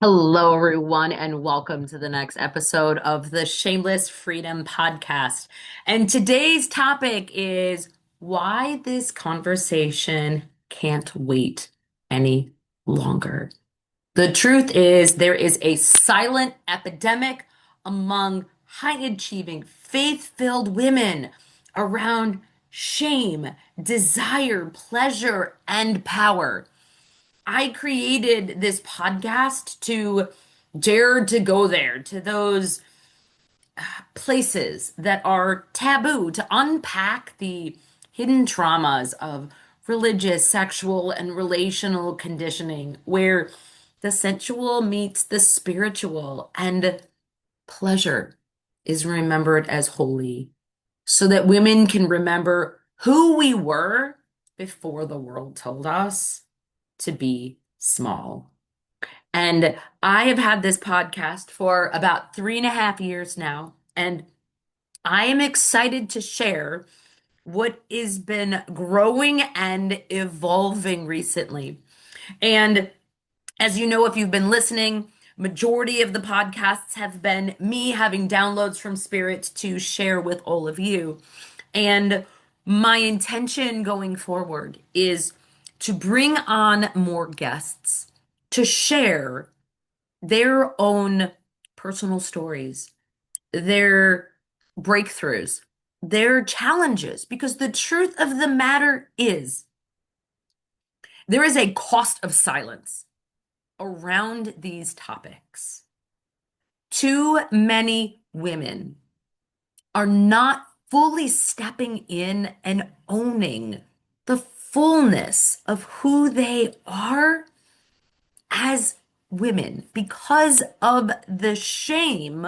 Hello, everyone, and welcome to the next episode of the Shameless Freedom Podcast. And today's topic is why this conversation can't wait any longer. The truth is, there is a silent epidemic among high achieving, faith filled women around shame, desire, pleasure, and power. I created this podcast to dare to go there, to those places that are taboo, to unpack the hidden traumas of religious, sexual, and relational conditioning, where the sensual meets the spiritual and pleasure is remembered as holy, so that women can remember who we were before the world told us to be small. And I have had this podcast for about 3.5 years now, and I am excited to share what has been growing and evolving recently. And as you know, if you've been listening, majority of the podcasts have been me having downloads from Spirit to share with all of you. And my intention going forward is to bring on more guests to share their own personal stories, their breakthroughs, their challenges, because the truth of the matter is there is a cost of silence around these topics. Too many women are not fully stepping in and owning the fullness of who they are as women because of the shame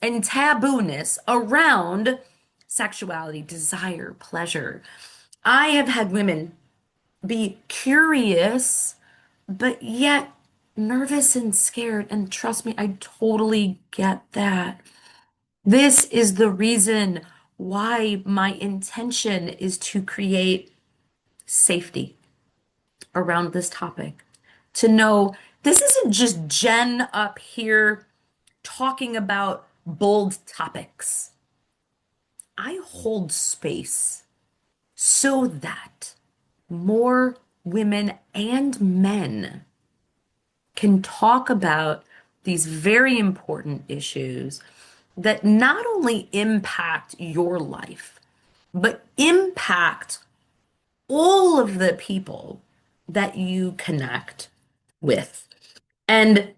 and tabooness around sexuality, desire, pleasure. I have had women be curious, but yet nervous and scared. And trust me, I totally get that. This is the reason why my intention is to create safety around this topic. To know this isn't just Jen up here talking about bold topics. I hold space so that more women and men can talk about these very important issues that not only impact your life, but impact all of the people that you connect with. And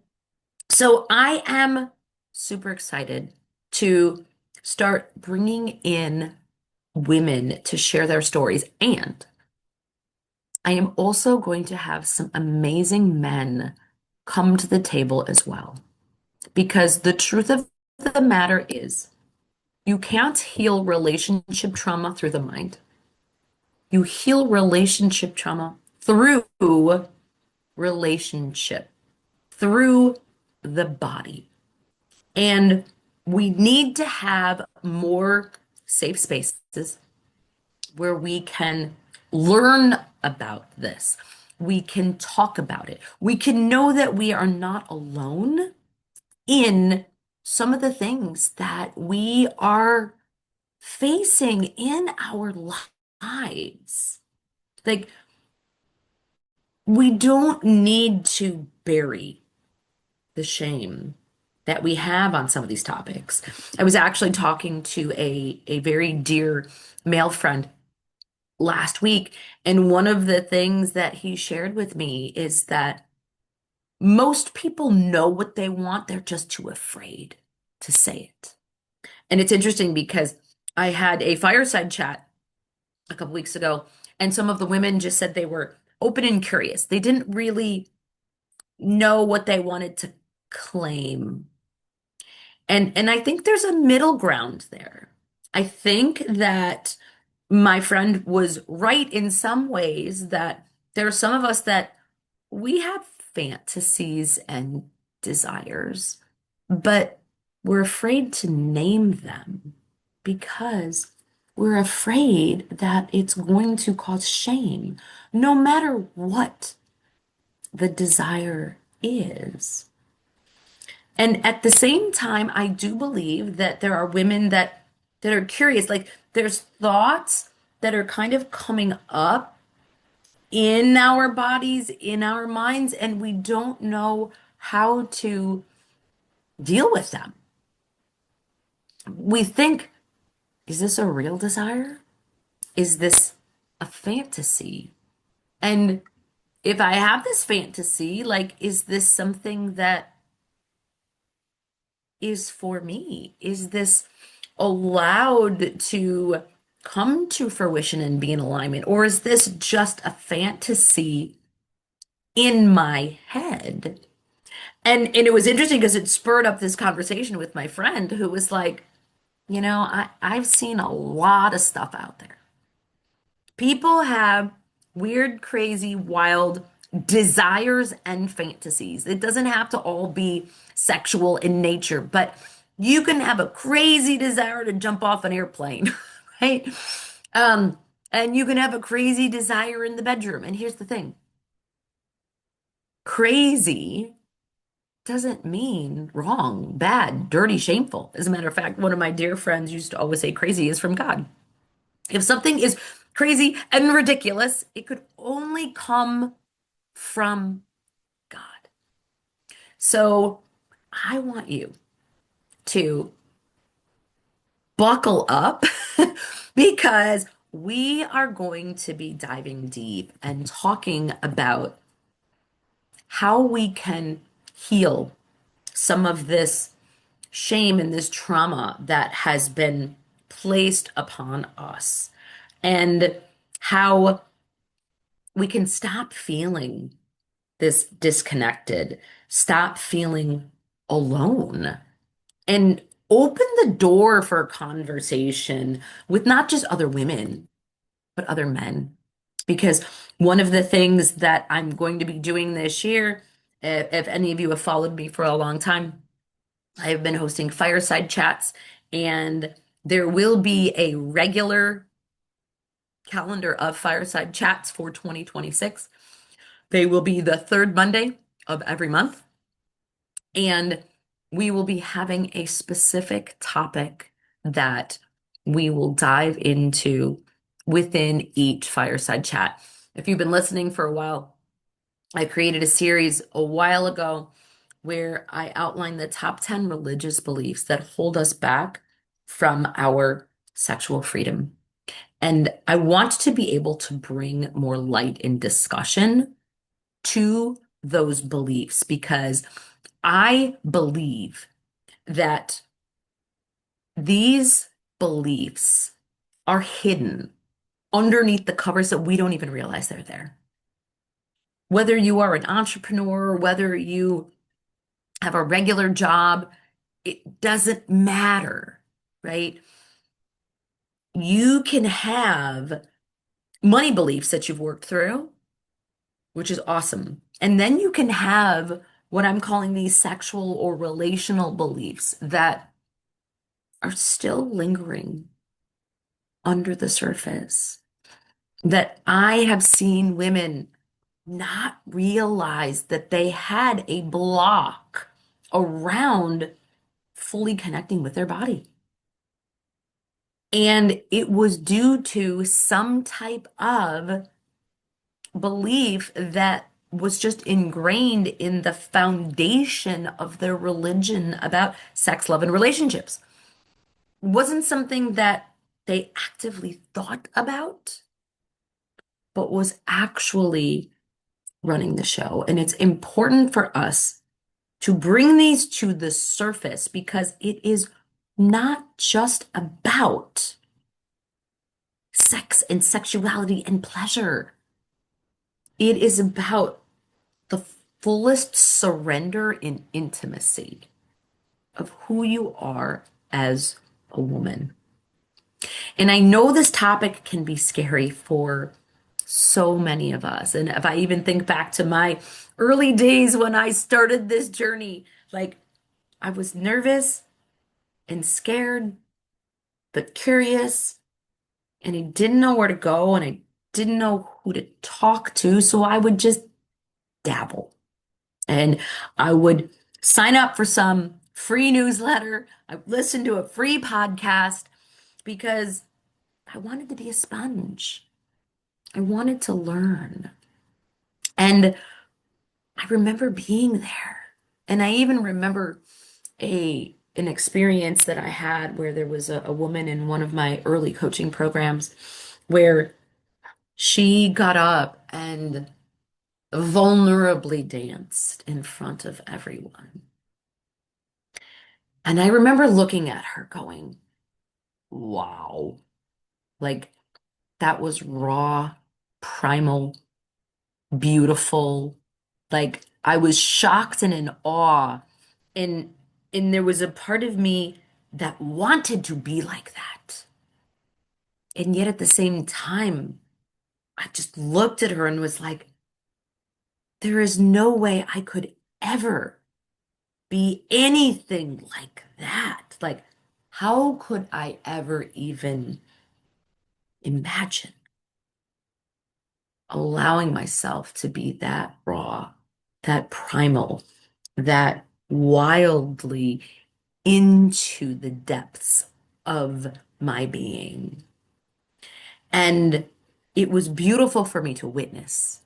so I am super excited to start bringing in women to share their stories. And I am also going to have some amazing men come to the table as well. Because the truth of the matter is, you can't heal relationship trauma through the mind. You heal relationship trauma through relationship, through the body. And we need to have more safe spaces where we can learn about this. We can talk about it. We can know that we are not alone in some of the things that we are facing in our lives. Like, we don't need to bury the shame that we have on some of these topics. I was actually talking to a very dear male friend last week, and one of the things that he shared with me is that most people know what they want, they're just too afraid to say it. And it's interesting because I had a fireside chat a couple weeks ago, and some of the women just said they were open and curious. They didn't really know what they wanted to claim. And I think there's a middle ground there. I think that my friend was right in some ways that there are some of us that we have fantasies and desires, but we're afraid to name them because we're afraid that it's going to cause shame, no matter what the desire is. And at the same time, I do believe that there are women that are curious. Like there's thoughts that are kind of coming up in our bodies, in our minds, and we don't know how to deal with them. We think, is this a real desire? Is this a fantasy? And if I have this fantasy, like, is this something that is for me? Is this allowed to come to fruition and be in alignment? Or is this just a fantasy in my head? And it was interesting because it spurred up this conversation with my friend who was like, I've seen a lot of stuff out there. People have weird, crazy, wild desires and fantasies. It doesn't have to all be sexual in nature, but you can have a crazy desire to jump off an airplane, right? Um, and you can have a crazy desire in the bedroom. And here's the thing, crazy doesn't mean wrong, bad, dirty, shameful. As a matter of fact, one of my dear friends used to always say crazy is from God. If something is crazy and ridiculous, it could only come from God. So I want you to buckle up because we are going to be diving deep and talking about how we can heal some of this shame and this trauma that has been placed upon us, and how we can stop feeling this disconnected, stop feeling alone, and open the door for a conversation with not just other women, but other men. Because one of the things that I'm going to be doing this year, if any of you have followed me for a long time, I have been hosting fireside chats, and there will be a regular calendar of fireside chats for 2026. They will be the third Monday of every month, and we will be having a specific topic that we will dive into within each fireside chat. If you've been listening for a while, I created a series a while ago where I outlined the top 10 religious beliefs that hold us back from our sexual freedom. And I want to be able to bring more light and discussion to those beliefs because I believe that these beliefs are hidden underneath the covers that we don't even realize they're there. Whether you are an entrepreneur, whether you have a regular job, it doesn't matter, right? You can have money beliefs that you've worked through, which is awesome. And then you can have what I'm calling these sexual or relational beliefs that are still lingering under the surface. That I have seen women not realize that they had a block around fully connecting with their body. And it was due to some type of belief that was just ingrained in the foundation of their religion about sex, love, and relationships. It wasn't something that they actively thought about, but was actually running the show. And it's important for us to bring these to the surface because it is not just about sex and sexuality and pleasure. It is about the fullest surrender in intimacy of who you are as a woman. And I know this topic can be scary for so many of us. And if I even think back to my early days when I started this journey, like I was nervous and scared, but curious, and I didn't know where to go and I didn't know who to talk to. So I would just dabble and I would sign up for some free newsletter. I listened to a free podcast because I wanted to be a sponge. I wanted to learn. And I remember being there. And I even remember an experience that I had where there was a woman in one of my early coaching programs where she got up and vulnerably danced in front of everyone. And I remember looking at her going, wow, like that was raw, primal, beautiful. Like I was shocked and in awe. And there was a part of me that wanted to be like that. And yet at the same time, I just looked at her and was like, there is no way I could ever be anything like that. Like, how could I ever even imagine allowing myself to be that raw, that primal, that wildly into the depths of my being? And it was beautiful for me to witness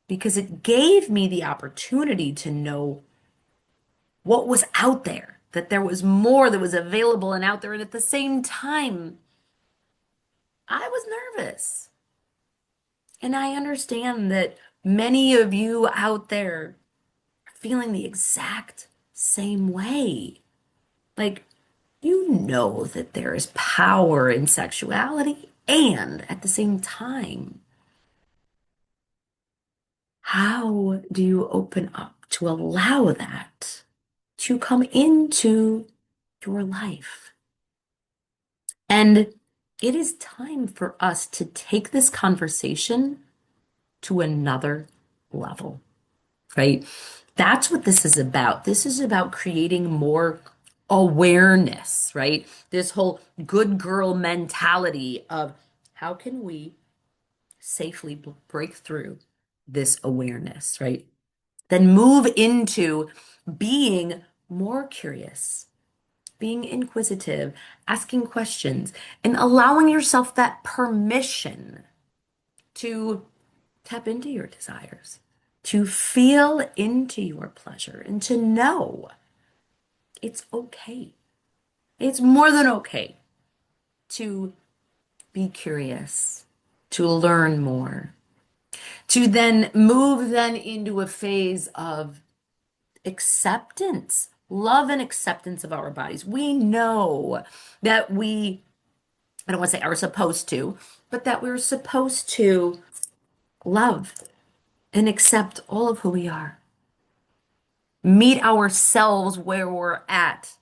because it gave me the opportunity to know what was out there, that there was more that was available and out there. And at the same time, I was nervous. And I understand that many of you out there are feeling the exact same way. Like, you know that there is power in sexuality, and at the same time, how do you open up to allow that to come into your life? And it is time for us to take this conversation to another level, right? That's what this is about. This is about creating more awareness, right? This whole good girl mentality of how can we safely break through this awareness, right? Then move into being more curious, being inquisitive, asking questions, and allowing yourself that permission to tap into your desires, to feel into your pleasure, and to know it's okay. It's more than okay to be curious, to learn more, to then move then into a phase of acceptance, love and acceptance of our bodies. We know that I don't want to say are supposed to, but that we're supposed to love and accept all of who we are. Meet ourselves where we're at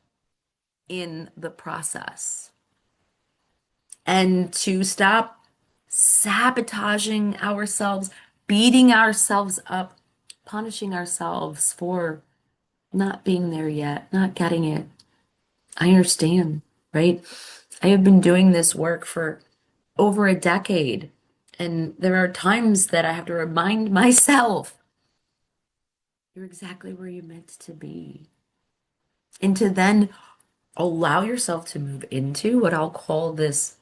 in the process. And to stop sabotaging ourselves, beating ourselves up, punishing ourselves for not being there yet, not getting it. I understand, right? I have been doing this work for over a decade, and there are times that I have to remind myself, you're exactly where you're meant to be. And to then allow yourself to move into what I'll call this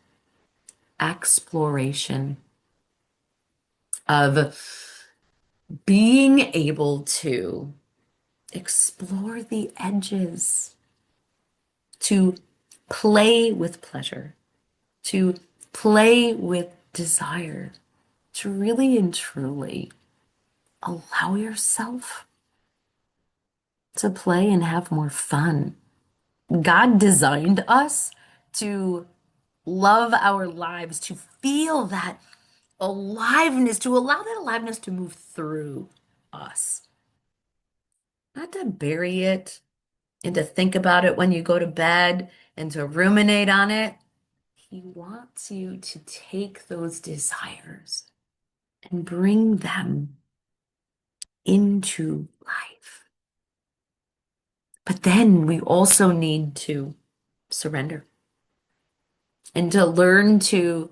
exploration of being able to explore the edges, to play with pleasure, to play with desire, to really and truly allow yourself to play and have more fun. God designed us to love our lives, to feel that aliveness, to allow that aliveness to move through us, not to bury it and to think about it when you go to bed and to ruminate on it. He wants you to take those desires and bring them into life. But then we also need to surrender and to learn to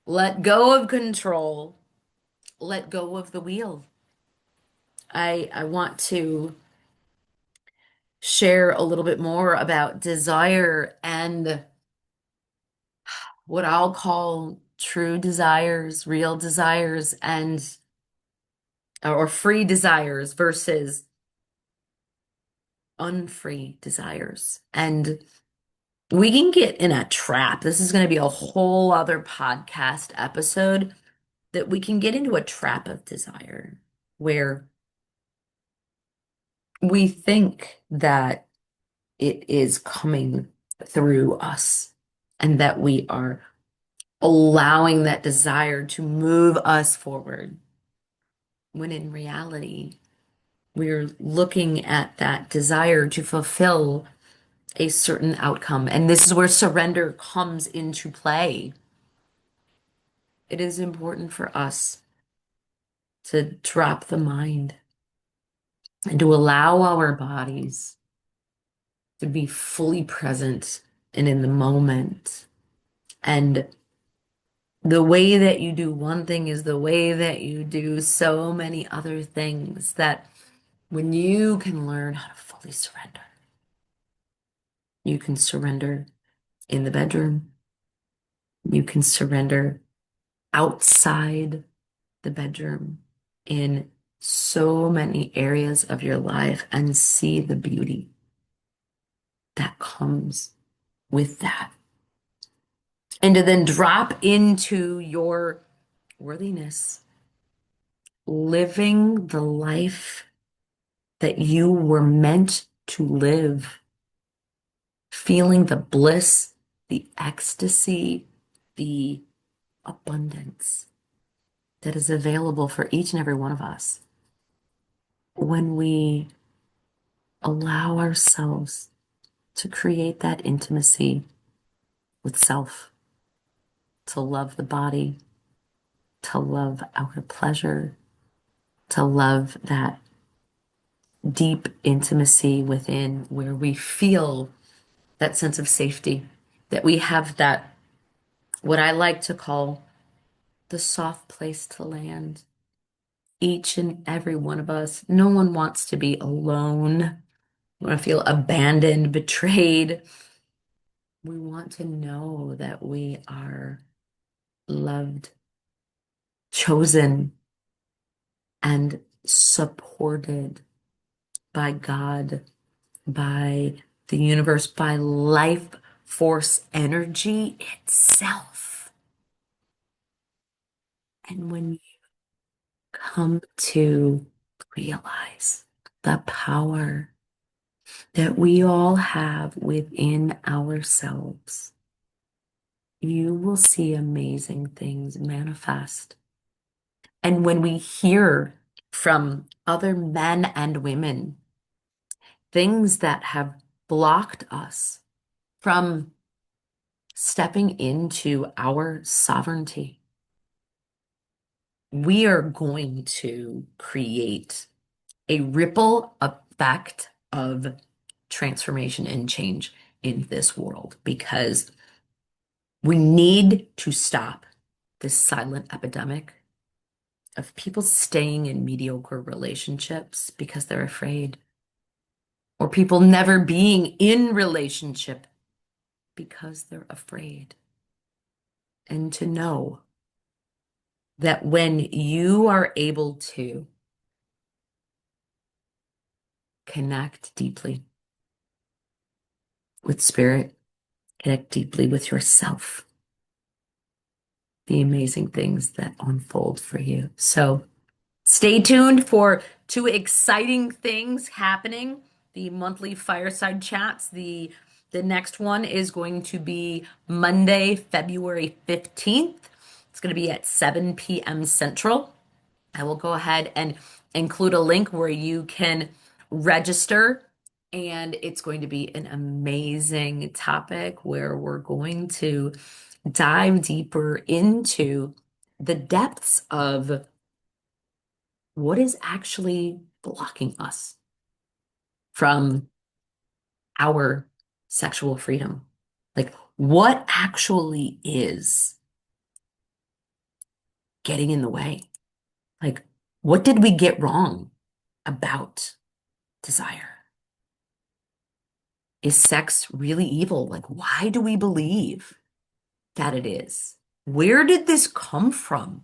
let go of control, let go of the wheel. I want to share a little bit more about desire and what I'll call true desires, real desires, and or free desires versus unfree desires. And we can get in a trap. This is going to be a whole other podcast episode that we can get into a trap of desire where we think that it is coming through us and that we are allowing that desire to move us forward, when in reality, we're looking at that desire to fulfill a certain outcome. And this is where surrender comes into play. It is important for us to drop the mind and to allow our bodies to be fully present and in the moment. And the way that you do one thing is the way that you do so many other things, that when you can learn how to fully surrender, you can surrender in the bedroom, you can surrender outside the bedroom, in so many areas of your life, and see the beauty that comes with that. And to then drop into your worthiness, living the life that you were meant to live, feeling the bliss, the ecstasy, the abundance that is available for each and every one of us when we allow ourselves to create that intimacy with self, to love the body, to love our pleasure, to love that deep intimacy within where we feel that sense of safety, that we have that, what I like to call the soft place to land. Each and every one of us, no one wants to be alone. We want to feel abandoned, betrayed. We want to know that we are loved, chosen, and supported by God, by the universe, by life force energy itself. And when you come to realize the power that we all have within ourselves, you will see amazing things manifest. And when we hear from other men and women things that have blocked us from stepping into our sovereignty, we are going to create a ripple effect of transformation and change in this world, because we need to stop this silent epidemic of people staying in mediocre relationships because they're afraid, or people never being in relationship because they're afraid. And to know that when you are able to connect deeply with spirit, connect deeply with yourself, the amazing things that unfold for you. So stay tuned for two exciting things happening. The monthly fireside chats. The next one is going to be Monday, February 15th. It's going to be at 7 p.m. Central. I will go ahead and include a link where you can register. And it's going to be an amazing topic where we're going to dive deeper into the depths of what is actually blocking us from our sexual freedom. Like, what actually is getting in the way? Like, what did we get wrong about desire? Is sex really evil? Like, why do we believe that it is? Where did this come from?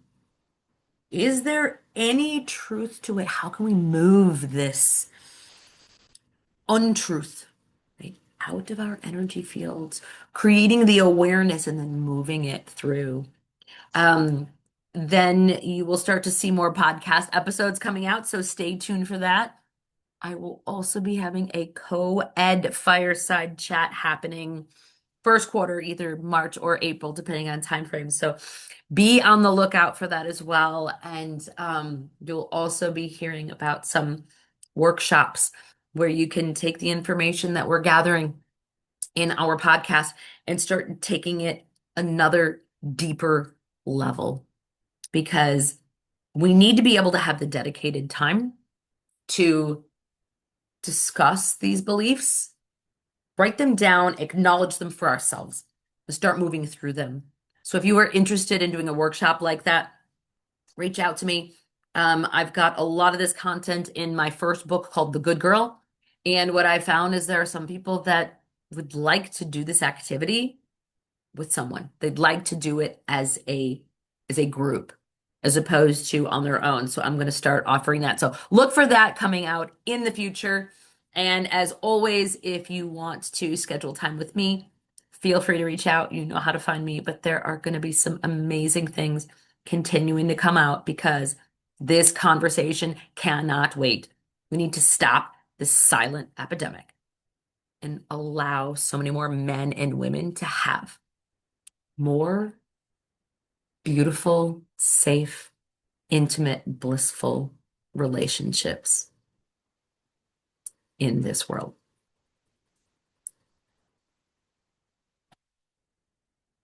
Is there any truth to it? How can we move this untruth, right, out of our energy fields, creating the awareness and then moving it through? Um, then you will start to see more podcast episodes coming out, so stay tuned for that. I will also be having a co-ed fireside chat happening first quarter, either March or April, depending on time frames. So be on the lookout for that as well. And you'll also be hearing about some workshops where you can take the information that we're gathering in our podcast and start taking it another deeper level because we need to be able to have the dedicated time to discuss these beliefs, write them down, acknowledge them for ourselves, and start moving through them. So if you are interested in doing a workshop like that, reach out to me. I've got a lot of this content in my first book called The Good Girl. And what I found is there are some people that would like to do this activity with someone. They'd like to do it as a group as opposed to on their own. So I'm going to start offering that. So look for that coming out in the future. And as always, if you want to schedule time with me, feel free to reach out. You know how to find me, but there are going to be some amazing things continuing to come out because this conversation cannot wait. We need to stop this silent epidemic and allow so many more men and women to have more beautiful, safe, intimate, blissful relationships in this world.